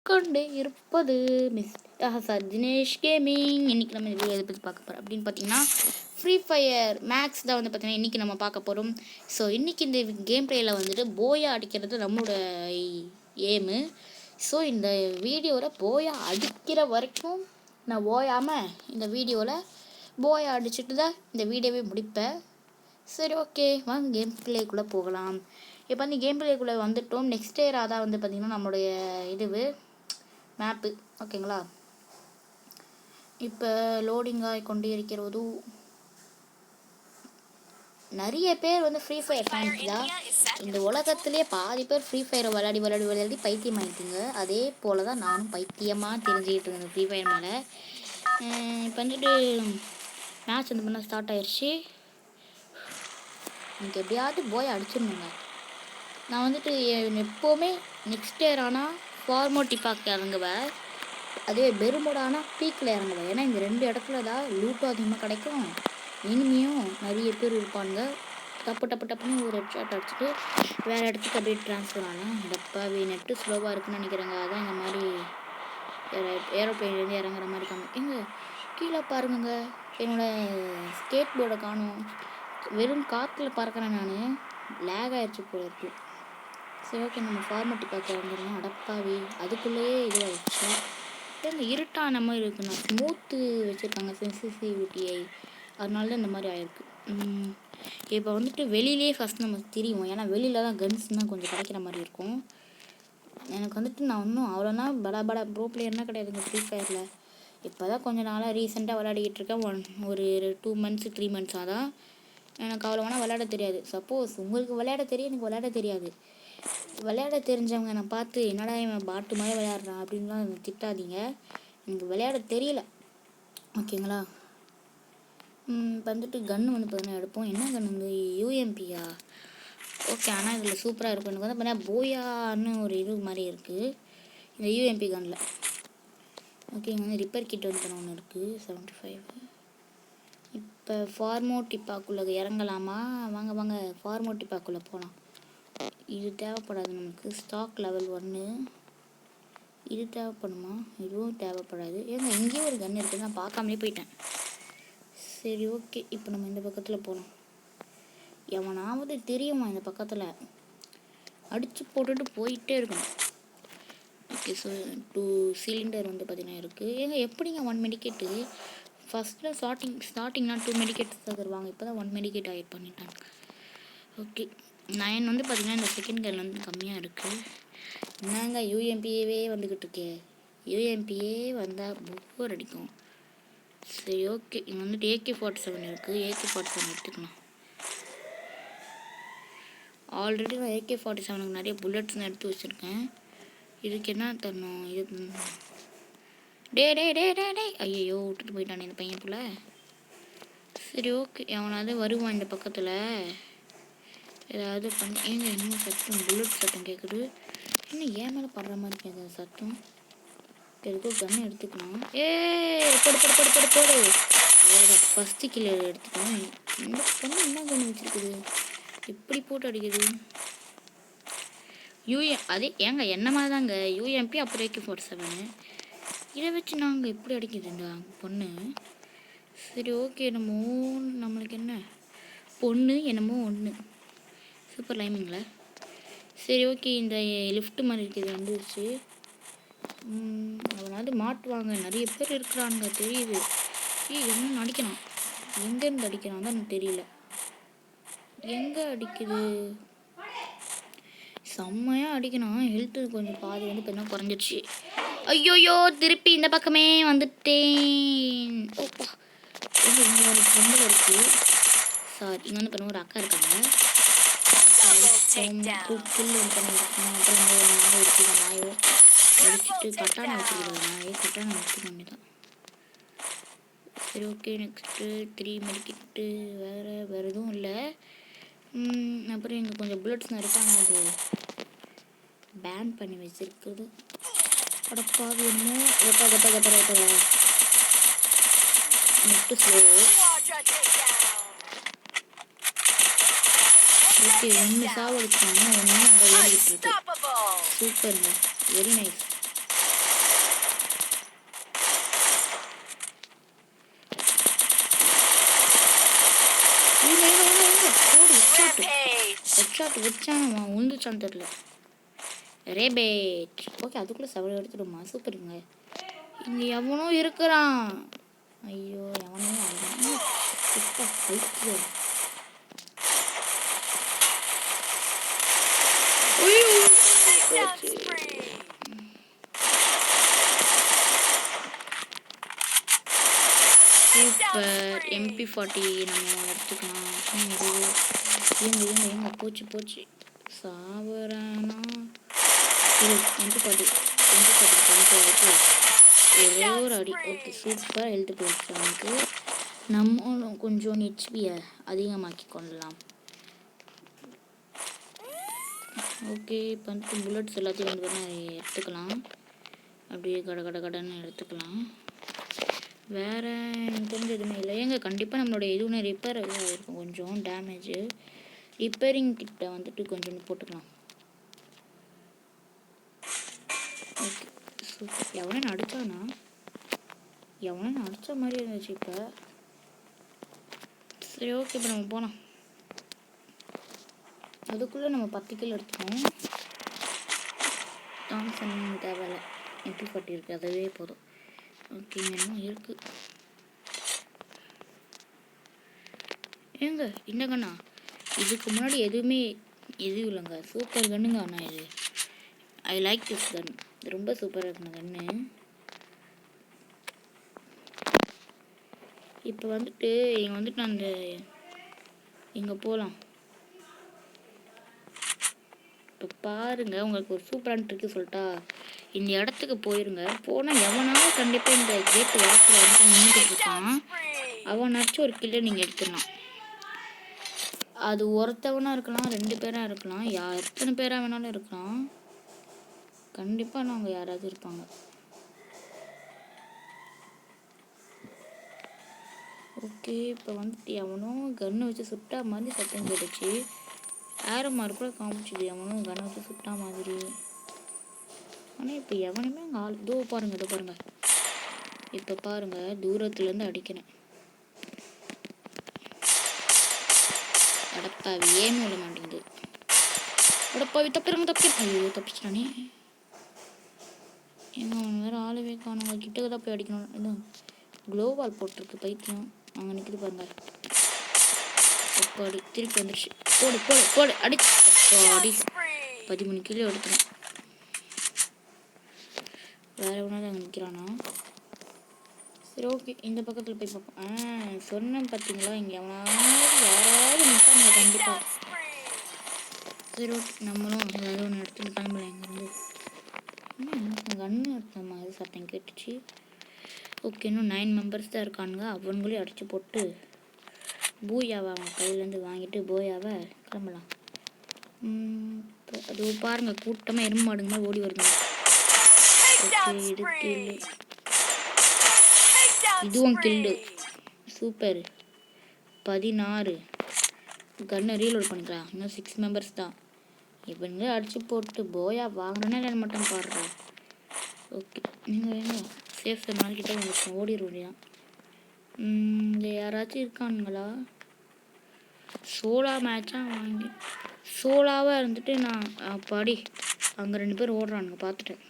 கொண்டே இருப்பது தினேஷ் கேமிங். இன்றைக்கி நம்ம எதை பற்றி பார்க்க போகிறோம் அப்படின்னு பார்த்தீங்கன்னா, ஃப்ரீ ஃபயர் மேக்ஸ் தான் வந்து பார்த்திங்கன்னா இன்றைக்கி நம்ம பார்க்க போகிறோம். ஸோ இன்றைக்கி இந்த கேம் பிளேயில் வந்துட்டு போயா அடிக்கிறது நம்மளோட ஏமு. ஸோ இந்த வீடியோவில் போயா அடிக்கிற வரைக்கும் நான் ஓயாமல் இந்த வீடியோவில் போயா அடிச்சுட்டு தான் இந்த வீடியோவே முடிப்பேன். சரி, ஓகே, வாங்க கேம் பிளேக்குள்ளே போகலாம். இப்போ வந்து கேம் பிளேக்குள்ளே வந்துட்டோம். நெக்ஸ்ட் இயராக தான் வந்து பார்த்திங்கன்னா நம்மளுடைய மேப்பு. ஓகேங்களா, இப்போ லோடிங் ஆகி கொண்டே இருக்கிறது. நிறைய பேர் வந்து ஃப்ரீ ஃபயர் ஃபேன்ஸ் தான். இந்த உலகத்திலேயே பாதி பேர் ஃப்ரீ ஃபயரை விளையாடி பைத்தியம் ஆகிட்டுங்க. அதே போல் தான் நானும் பைத்தியமாக தெரிஞ்சுக்கிட்டு இருந்தேன் ஃப்ரீ ஃபயர் மேலே. இப்போ வந்துட்டு மேட்ச் வந்து பண்ண ஸ்டார்ட் ஆயிடுச்சு. எனக்கு எப்படியாவது போய் அடிச்சிடணுங்க. நான் வந்துட்டு எப்போவுமே நெக்ஸ்ட் இயர் ஆனால் ஃபார்மோட்டி பார்க்க இறங்குவேன். அதே பெருமோடானா பீக்கில் இறங்குவேன். ஏன்னா இந்த ரெண்டு இடத்துல தான் லூட்டும் அதிகமாக கிடைக்கும், இனிமையும் நிறைய பேர் இருப்பாங்க. டப்புன்னு ஒரு ஹெட் ஷாட் அடிச்சுட்டு வேறு இடத்துக்கு அப்படியே ட்ரான்ஸ்ஃபர் ஆனால் டப்பாவே நெட்டு ஸ்லோவாக இருக்குன்னு நினைக்கிறேங்க. அதான் இந்த மாதிரி ஏரோப்ளைன்லேருந்து இறங்குற மாதிரி காணும். எங்க கீழே பாருங்க, என்னோடய ஸ்கேட் போர்டை காணும். வெறும் காற்றுல பறக்கிறேன் நான். லேக் ஆகிடுச்சு போல இருக்கு. சரி, ஓகே, நம்ம ஃபார்மேட்டி பார்க்க வந்துடணும். அடப்பாவி, அதுக்குள்ளேயே இதுவாகிடுச்சு. இந்த இருட்டான மாதிரி இருக்குண்ணா. ஸ்மூத்து வச்சுருக்காங்க சென்சிட்டிவிட்டியை, அதனால தான் இந்த மாதிரி ஆயிருக்கு. இப்போ வந்துட்டு வெளியிலே ஃபஸ்ட் நமக்கு தெரியும். ஏன்னா வெளியில் தான் கன்ஸ்னால் கொஞ்சம் கிடைக்கிற மாதிரி இருக்கும். எனக்கு வந்துட்டு நான் இன்னும் அவ்வளோனா பட ப்ரோ பிளேயர்னால் கிடையாதுங்க ஃப்ரீ ஃபயரில். இப்போ தான் கொஞ்சம் நாளாக ரீசெண்டாக விளையாடிக்கிட்டு இருக்கேன். ஒரு 2 months 3 months தான். எனக்கு அவ்வளோவானா விளையாட தெரியாது. சப்போஸ் உங்களுக்கு விளையாட தெரியும், எனக்கு விளையாட தெரியாது. விளையாட தெரிஞ்சவங்க நான் பார்த்து என்னடா இவன் பாட்டு மாதிரி விளையாடுறான் அப்படின்லாம் திட்டாதீங்க. எனக்கு விளையாட தெரியல, ஓகேங்களா. வந்துட்டு கன்று வந்து பார்த்தீங்கன்னா எடுப்போம். என்ன கன்று வந்து யூஎம்பியா? ஓகே, ஆனால் இதில் சூப்பராக இருக்கும். எனக்கு வந்து பார்த்தீங்கன்னா போயான்னு ஒரு இது மாதிரி இருக்குது இந்த யூஎம்பி கன்னில். ஓகே, இங்கே வந்து ரிப்பேர் கிட் வந்து பண்ண ஒன்று இருக்குது 75. இப்போ ஃபார்மோட்டிப்பாக்குள்ளே இறங்கலாமா? வாங்க ஃபார்மோட்டிப்பாக்குள்ளே போகலாம். இது தேவைப்படாது நமக்கு. ஸ்டாக் லெவல் 1 இது தேவைப்படுமா? இதுவும் தேவைப்படாது. ஏங்க இங்கேயும் ஒரு கன் இருக்குது, நான் பார்க்காமலே போயிட்டேன். சரி, ஓகே, இப்போ நம்ம இந்த பக்கத்தில் போகலாம். எவனாவது தெரியுமா இந்த பக்கத்தில்? அடித்து போட்டுட்டு போயிட்டே இருக்கணும். ஓகே, ஸோ 2 சிலிண்டர் வந்து பார்த்திங்கன்னா இருக்குது. ஏங்க எப்படிங்க 1 மெடிக்கெட்டு? ஃபஸ்ட்டில் ஸ்டார்டிங்னா 2 மெடிக்கெட்ஸ் தான் தருவாங்க. இப்போ தான் 1 மெடிக்கெட் ஆட் பண்ணிட்டாங்க. ஓகே, 9 வந்து பார்த்திங்கன்னா இந்த செகண்ட் கன் வந்து கம்மியாக இருக்குது. என்னங்க யூஎம்பிஏவே வந்துக்கிட்டு இருக்கே. யூஎம்பிஏ வந்தால் போர் அடிக்கும். சரி, ஓகே, இங்கே வந்துட்டு AK-47 இருக்குது. AK-47 எடுத்துக்கலாம். ஆல்ரெடி நான் AK-47க்கு நிறைய புல்லட்ஸ் எடுத்து வச்சுருக்கேன். இதுக்கு என்ன தரணும்? இது டே ஐயோ, விட்டுட்டு போயிட்டானே இந்த பையன் போல. சரி, ஓகே, அவனாவது வருவான் இந்த பக்கத்தில் ஏதாவது பண்ணி. ஏங்க என்ன சத்தம்? புல்லட் சத்தம் கேட்குது. இன்னும் ஏன் மேலே படுற மாதிரி கேட்குது சத்தம். எதுக்கும் கன்று எடுத்துக்கலாம். போடு. அவ்வளோதான், ஃபஸ்ட்டு கிலோ எடுத்துக்கலாம். இந்த பொண்ணு என்ன கன்று வச்சுருக்குது? எப்படி போட்டு அடிக்குது? அதே ஏங்க என்ன மாதிரி தாங்க யூஎம்பி, அப்புறம் AK-47. இதை வச்சு நாங்கள் எப்படி அடிக்குதுண்டா பொண்ணு? சரி, ஓகே, நம்மளுக்கு என்ன பொண்ணு என்னமோ ஒன்று. சூப்பர் லைமிங்களா? சரி, ஓகே, இந்த லிஃப்ட் மாதிரி இருக்குது வந்துருச்சு. அவனாவது மாட்டுவாங்க, நிறைய பேர் இருக்கிறாங்க தெரியுது. என்ன அடிக்கிறான்? எங்கேருந்து அடிக்கிறான் தான் எனக்கு தெரியல. எங்கே அடிக்குது? செம்மையாக அடிக்கணும். ஹெல்த்து கொஞ்சம் பாதி வந்து இப்போ குறைஞ்சிடுச்சு. ஐயோயோ, திருப்பி இந்த பக்கமே வந்துட்டேன். ஓப்பா, இங்கே ஒரு பொம்பளை இருக்குது. சாரி, இங்கே வந்து பண்ண ஒரு அக்கா இருக்காங்க. புல்லு பண்ணியிருக்கோம். அப்புறம் நாய் இருக்குது. நாயோ அடிச்சுட்டு கட்டான வச்சுருக்கோம். நாயே கட்டான வச்சுக்க வேண்டியதான். சரி, ஓகே, நெக்ஸ்ட்டு 3 மெடிக்கிட்டு வேறு எதுவும் இல்லை. அப்புறம் இங்கே கொஞ்சம் புல்லட்ஸ் இருக்காங்க, அது பேன் பண்ணி வச்சுருக்குது. அடப்பாவி என்னமோ கப்ப நெட்டு ஸ்லோ. ஓகே, 1 சாவடிச்சாங்க, 1 அங்கே ஓடிக்கிட்டு இருக்கு. சூப்பருங்க, வெரி நைஸ். ஹெட்ஷாட் வச்சானமா உழுந்துச்சான்னு தெரில. ரேபேட். ஓகே அதுக்குள்ளே செவல் எடுத்துடுமா. சூப்பருங்க. இங்கே எவனோ இருக்கிறான். ஐயோ எவனோ சூப்பர். MP40 நம்ம எடுத்துக்கலாம். எங்க போச்சு சாவரானா. MP40 ஒரே ஒரு அடி. Okay super. ஹெல்த் போயிடுச்சு அவனுக்கு. நம்மளும் கொஞ்சம் ஹெச்பியை அதிகமாக்கி கொள்ளலாம். ஓகே இப்போ வந்துட்டு புல்லட்ஸ் எல்லாத்தையும் வந்து எடுத்துக்கலாம். அப்படியே கடன்னு எடுத்துக்கலாம். வேறு எனக்கு தெரிஞ்ச எதுவுமே இல்லை. ஏங்க கண்டிப்பாக நம்மளோட எதுவுமே ரிப்பேர் இருக்கும். கொஞ்சம் டேமேஜு ரிப்பேரிங் கிட்ட வந்துட்டு கொஞ்சம் போட்டுக்கலாம். Okay super. எவனே அடித்தானா? எவனே அடித்த மாதிரி இருந்துச்சு இப்போ. சரி ஓகே இப்போ நம்ம போகலாம். அதுக்குள்ளே நம்ம 10 கிலோ எடுத்துக்கோம். தாம்சன் தேவையில்லை. MP40 இருக்குது அதுவே போதும். ஓகே இன்னும் இருக்குது. ஏங்க இந்த கண்ணா இதுக்கு முன்னாடி எதுவும் இல்லைங்க. சூப்பர் கண்ணுங்க. ஆனால் இது ஐ லைக் திஸ் கன். இது ரொம்ப சூப்பராக இருக்குங்க கண்ணு. இப்போ வந்துட்டு இங்கே வந்துட்டு நான் அந்த இங்கே போகலாம். இப்போ பாருங்கள் உங்களுக்கு ஒரு சூப்பரான ட்ரிக்கு சொல்லிட்டா. இந்த இடத்துக்கு போயிருங்க. போனால் எவனாவது கண்டிப்பாக இந்த கேட்டு வாசலில் வந்து நின்றுட்டு இருக்கான். அவனாச்சும் ஒரு கில்லை நீங்கள் எடுத்துடலாம். அது ஒருத்தவனாக இருக்கலாம், 2 பேராக இருக்கலாம், எத்தனை பேராக வேணாலும் இருக்கலாம். கண்டிப்பாக நாங்கள் யாராவது இருப்பாங்க. ஓகே இப்போ வந்துட்டு எவனோ கன்னை வச்சு சுட்டா மாதிரி சத்தம் கேட்டுச்சு. ஏரோ மார்க் கூட காமிச்சுது எவனோ கன்னை வச்சு சுட்டா மாதிரி. ஆனால் இப்போ எவனுமே அங்கே ஆள் இதோ பாருங்கள். இப்போ பாருங்கள் தூரத்துலேருந்து அடிக்கிறேன். அடப்பாவி ஏன் விட மாட்டேங்குது. அடப்பாவி தப்பிடுங்க. ஐயோ தப்பிச்சிட்டானே. ஏங்க அவன் வேறு ஆளவே காணுங்க. கிட்டக்க தான் போய் அடிக்கணும். இதுவும் க்ளோவால் போட்டிருக்கு பைத்தியம். அங்கே நிற்கிது பாருங்க. அப்பாடி திருப்பி வந்துடுச்சு. போடு அடி. அப்பாடி 13 கிலோ எடுக்கணும். வேறு எவனாவது அங்கே நிற்கிறானா? சரி ஓகே இந்த பக்கத்தில் போய் பார்ப்போம். சொன்னேன் பார்த்தீங்களா இங்கே யாராவது நிற்பாங்க கண்டிப்பாக. சரி ஓகே நம்மளும் ஏதாவது ஒன்று எடுத்துன்னு கிளம்பலாம். இங்கேருந்து கன்று எடுத்த மாதிரி சத்தம் கேட்டுச்சு. ஓகே இன்னும் 9 மெம்பர்ஸ் தான் இருக்கானுங்க. அவங்களையும் அடித்து போட்டு பூயாவை அவன் கையிலேருந்து வாங்கிட்டு போயாவை கிளம்பலாம். அது பாருங்கள் கூட்டமாக எறும்பு மாடுங்க மாதிரி ஓடி வருதுங்க. ஓகே இது கில்லு. இதுவும் கில்லு. சூப்பர். 16 கன்னை ரீலோட் பண்ணிக்கலாம். இன்னும் 6 மெம்பர்ஸ் தான். இவங்க அடித்து போட்டு போயா வாங்கினே இல்லை மட்டும் பாடுறா. ஓகே நீங்கள் வேங்க சேஃப் நாள்கிட்ட உங்களுக்கு ஓடிடுவோம். இங்கே யாராச்சும் இருக்கானுங்களா? சோலா மேட்சாக வாங்கி சோலாவாக இருந்துட்டு நான் பாடி அங்கே 2 பேர் ஓடுறானுங்க பார்த்துட்டேன்.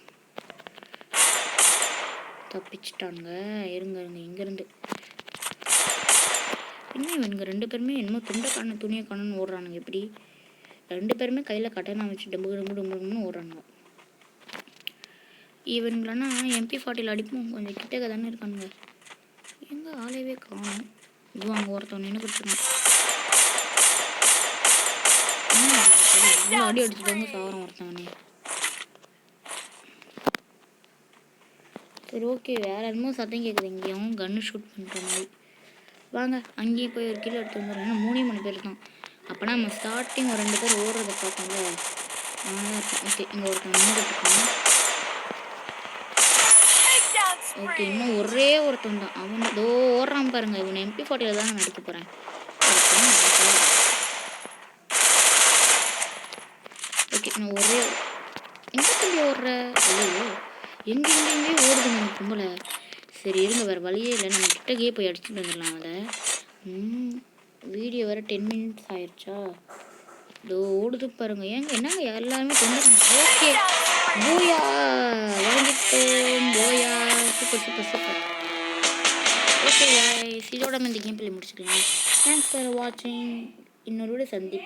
தப்பிச்சிட்டானுங்க. இருங்க இங்கேருந்து இன்னும் இவனுங்க 2 பேருமே என்னமோ துணியை காணுன்னு ஓடுறானுங்க. எப்படி 2 பேருமே கையில் கட்டணம் வச்சு டம்புன்னு ஓடுறானுங்க. இவனுங்களா MP40 அடிப்போம். கொஞ்சம் கிட்டக்க தானே இருக்கானுங்க. எங்கே ஆளையவே காணும். இதுவும் அங்கே ஒருத்தவன் நின்றுக்கிட்டுருக்கான். அடி அடிச்சுட்டாங்க சாவரம் ஒருத்தவனே. சரி ஓகே வேறு என்னமோ சத்தம் கேட்குது. இங்கேயும் கன்று ஷூட் பண்ணுற மாதிரி. வாங்க அங்கேயும் போய் ஒரு கிலோ எடுத்து வந்துடுறோம். ஏன்னா 3 பேர் தான். அப்போனா நம்ம ஸ்டார்டிங் ஒரு 2 பேர் ஓடுறத பார்க்கல. ஓகே இங்கே ஒருத்தவன் நின்றுட்டுருக்கான். ஓகே இன்னும் ஒரே ஒருத்தன் தான். அவன் இதோ ஓடுறான் பாருங்க. இவனை MP40 தான் நான் அடிக்க போகிறேன். ஓகே நான் ஒரே எங்கே தம்பி ஓடுற? ஐயோ எங்கேயுமே ஓடுது நம்ம கும்பலை. சரி இருங்க வேறு வழியே இல்லை. நம்ம கிட்டக்கே போய் அடிச்சுட்டு வந்துடலாம். அதை வீடியோ வேறு 10 மினிட்ஸ் ஆயிடுச்சா. இதோ ஓடுது பாருங்க. ஏங்க என்னங்க எல்லாருமே கொண்டுறாங்க. ஓகே போயா வாங்கிட்டோம் போயா. Super super super. Okay guys, இதோட இந்த கேம் பிளே முடிச்சுக்கலாம். தேங்க்ஸ் ஃபார் வாட்சிங். இன்னொரு சந்திப்பு.